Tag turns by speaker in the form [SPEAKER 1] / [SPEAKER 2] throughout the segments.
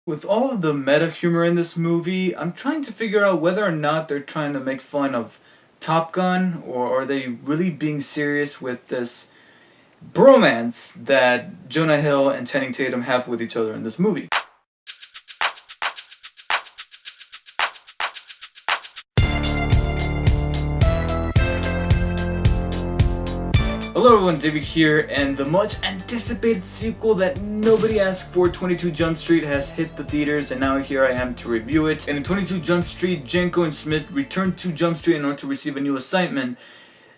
[SPEAKER 1] With all of the meta humor in this movie, I'm trying to figure out whether or not they're trying to make fun of Top Gun, or are they really being serious with this bromance that Jonah Hill and Channing Tatum have with each other in this movie. Hello everyone, David here, and the much anticipated sequel that nobody asked for, 22 Jump Street, has hit the theaters, and now here I am to review it. And in 22 Jump Street, Jenko and Smith return to Jump Street in order to receive a new assignment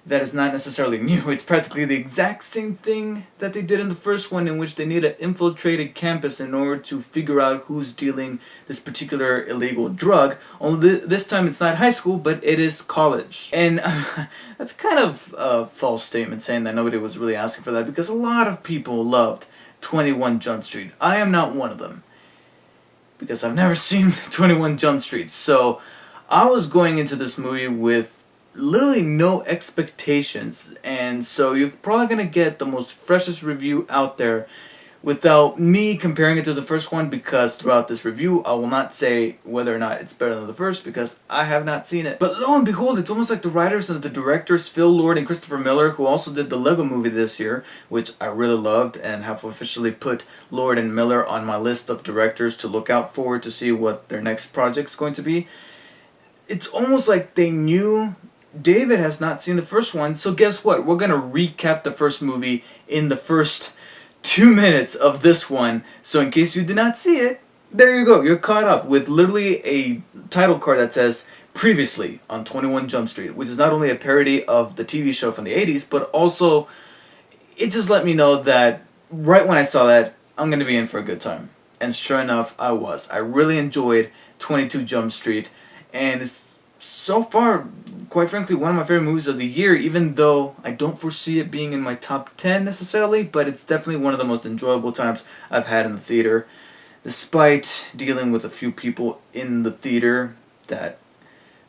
[SPEAKER 1] that is not necessarily new. It's practically the exact same thing that they did in the first one, in which they need to infiltrate a campus in order to figure out who's dealing this particular illegal drug. Only this time it's not high school, but it is college. And that's kind of a false statement saying that nobody was really asking for that, because a lot of people loved 21 Jump Street. I am not one of them, because I've never seen 21 Jump Street. So I was going into this movie with literally no expectations, and so you're probably gonna get the most freshest review out there without me comparing it to the first one, because throughout this review I will not say whether or not it's better than the first, because I have not seen it. But lo and behold, it's almost like the writers and the directors, Phil Lord and Christopher Miller, who also did the Lego Movie this year, which I really loved, and have officially put Lord and Miller on my list of directors to look out for to see what their next project's going to be. It's almost like they knew David has not seen the first one, so guess what? We're gonna recap the first movie in the first 2 minutes of this one. So in case you did not see it, there you go. You're caught up with literally a title card that says previously on 21 Jump Street, which is not only a parody of the TV show from the 80s, but also it just let me know that right when I saw that, I'm gonna be in for a good time. And sure enough, I was. I really enjoyed 22 Jump Street, and it's so far, quite frankly, one of my favorite movies of the year, even though I don't foresee it being in my top 10 necessarily, but it's definitely one of the most enjoyable times I've had in the theater, despite dealing with a few people in the theater that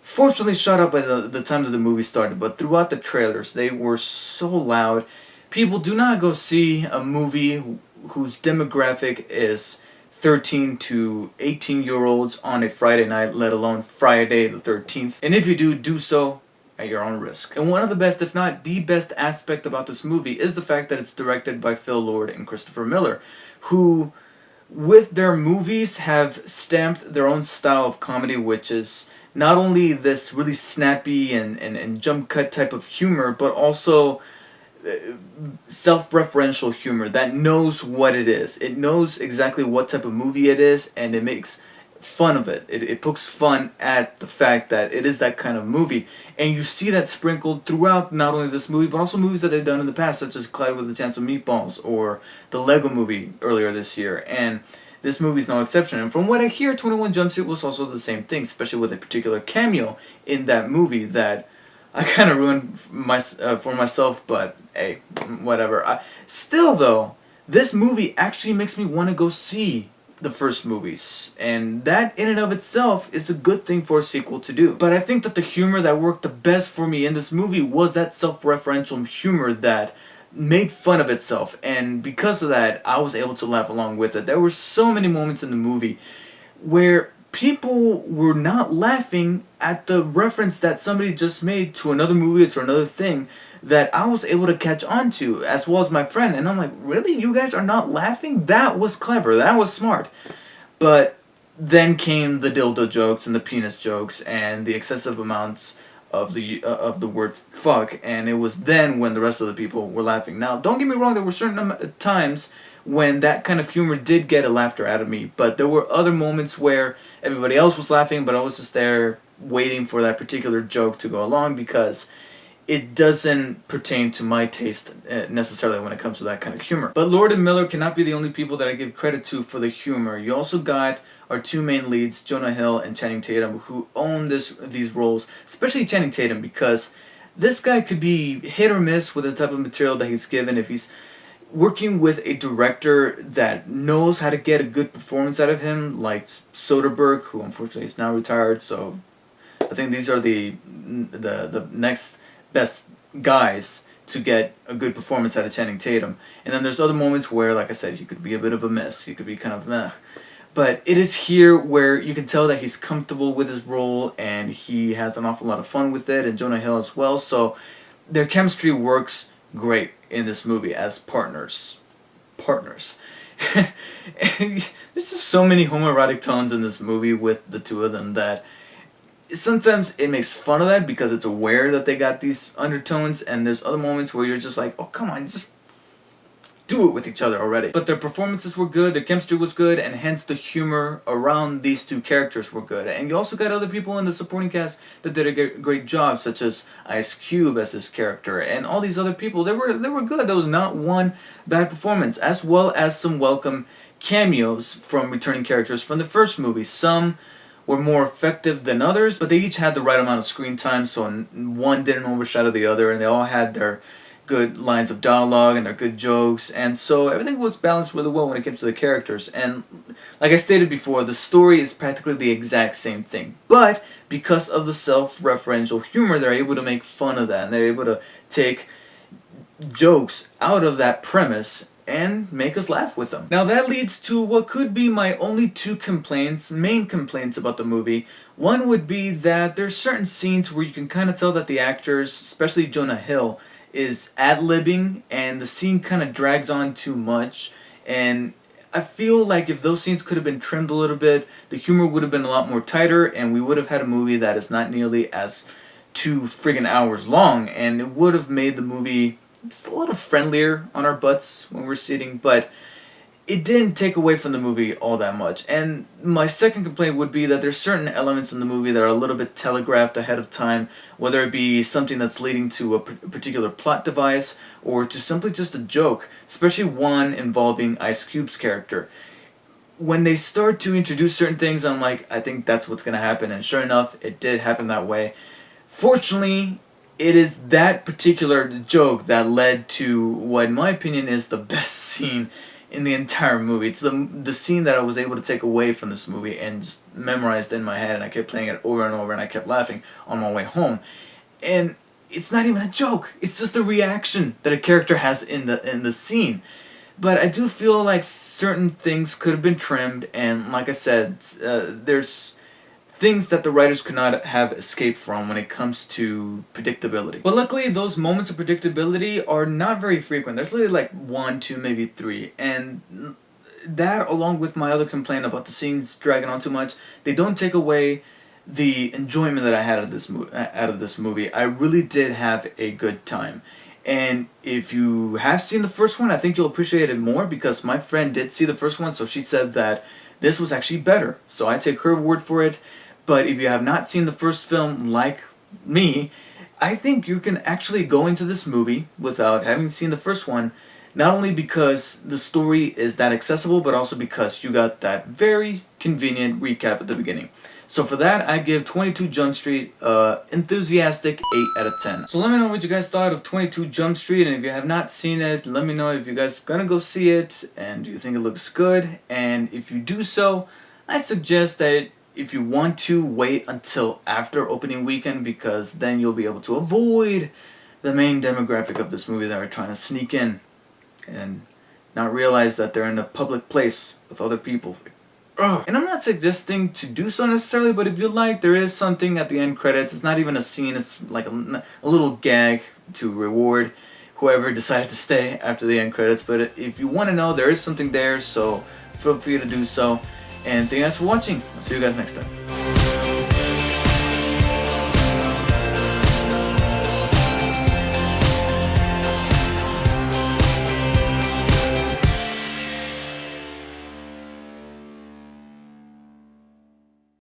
[SPEAKER 1] fortunately shut up by the time that the movie started. But throughout the trailers, they were so loud. People, do not go see a movie whose demographic is 13 to 18-year-olds on a Friday night, let alone Friday the 13th. And if you do, do so at your own risk. And one of the best, if not the best aspect about this movie is the fact that it's directed by Phil Lord and Christopher Miller, who, with their movies, have stamped their own style of comedy, which is not only this really snappy and jump cut type of humor, but also self-referential humor that knows what it is. It knows exactly what type of movie it is, and it makes fun of it. It pokes fun at the fact that it is that kind of movie. And you see that sprinkled throughout not only this movie, but also movies that they've done in the past, such as Clyde with a Chance of Meatballs, or the Lego Movie earlier this year. And this movie's no exception. And from what I hear, 21 Jump Street was also the same thing, especially with a particular cameo in that movie that I kind of ruined for myself, but hey, whatever. Still though, this movie actually makes me want to go see the first movies, and that in and of itself is a good thing for a sequel to do. But I think that the humor that worked the best for me in this movie was that self-referential humor that made fun of itself, and because of that, I was able to laugh along with it. There were so many moments in the movie where people were not laughing at the reference that somebody just made to another movie or to another thing that I was able to catch on to, as well as my friend. And I'm like, really? You guys are not laughing? That was clever. That was smart. But then came the dildo jokes and the penis jokes and the excessive amounts of the word fuck, and it was then when the rest of the people were laughing. Now, don't get me wrong, there were certain times when that kind of humor did get a laughter out of me, but there were other moments where everybody else was laughing, but I was just there waiting for that particular joke to go along, because it doesn't pertain to my taste necessarily when it comes to that kind of humor. But Lord and Miller cannot be the only people that I give credit to for the humor. You also got our two main leads, Jonah Hill and Channing Tatum, who own these roles, especially Channing Tatum, because this guy could be hit or miss with the type of material that he's given. If he's working with a director that knows how to get a good performance out of him, like Soderbergh, who unfortunately is now retired, so I think these are the next best guys to get a good performance out of Channing Tatum. And then there's other moments where, like I said, he could be a bit of a miss. He could be kind of meh. But it is here where you can tell that he's comfortable with his role and he has an awful lot of fun with it, and Jonah Hill as well. So their chemistry works great in this movie as partners. And there's just so many homoerotic tones in this movie with the two of them that sometimes it makes fun of that because it's aware that they got these undertones, and there's other moments where you're just like, oh come on, just do it with each other already. But their performances were good, their chemistry was good, and hence the humor around these two characters were good. And you also got other people in the supporting cast that did a great job, such as Ice Cube as his character, and all these other people. They were good. There was not one bad performance, as well as some welcome cameos from returning characters from the first movie. Some were more effective than others, but they each had the right amount of screen time, so one didn't overshadow the other, and they all had their good lines of dialogue and their good jokes, and so everything was balanced really well when it came to the characters. And like I stated before, the story is practically the exact same thing, but because of the self-referential humor, they're able to make fun of that, and they're able to take jokes out of that premise and make us laugh with them. Now that leads to what could be my only two main complaints about the movie. One would be that there's certain scenes where you can kind of tell that the actors, especially Jonah Hill, is ad-libbing, and the scene kind of drags on too much, and I feel like if those scenes could have been trimmed a little bit, the humor would have been a lot more tighter, and we would have had a movie that is not nearly as 2 friggin' hours long, and it would have made the movie just a little friendlier on our butts when we're sitting, but it didn't take away from the movie all that much. And my second complaint would be that there's certain elements in the movie that are a little bit telegraphed ahead of time, whether it be something that's leading to a particular plot device or to simply just a joke, especially one involving Ice Cube's character. When they start to introduce certain things, I'm like, I think that's what's going to happen, and sure enough, it did happen that way. Fortunately, it is that particular joke that led to what, in my opinion, is the best scene in the entire movie. It's the scene that I was able to take away from this movie and just memorized in my head, and I kept playing it over and over, and I kept laughing on my way home. And it's not even a joke. It's just a reaction that a character has in the scene. But I do feel like certain things could have been trimmed, and like I said, there's things that the writers could not have escaped from when it comes to predictability. But luckily, those moments of predictability are not very frequent. There's literally like 1, 2, maybe 3. And that, along with my other complaint about the scenes dragging on too much, they don't take away the enjoyment that I had out of this movie. I really did have a good time. And if you have seen the first one, I think you'll appreciate it more, because my friend did see the first one, so she said that this was actually better. So I take her word for it. But if you have not seen the first film like me, I think you can actually go into this movie without having seen the first one, not only because the story is that accessible, but also because you got that very convenient recap at the beginning. So for that, I give 22 Jump Street enthusiastic 8 out of 10. So let me know what you guys thought of 22 Jump Street, and if you have not seen it, let me know if you guys gonna go see it and you think it looks good. And if you do so, I suggest that if you want to, wait until after opening weekend, because then you'll be able to avoid the main demographic of this movie that are trying to sneak in and not realize that they're in a public place with other people. Ugh. And I'm not suggesting to do so necessarily, but if you like, there is something at the end credits. It's not even a scene, it's like a little gag to reward whoever decided to stay after the end credits. But if you want to know, there is something there, so feel free to do so. And thank you guys for watching. I'll see you guys next time.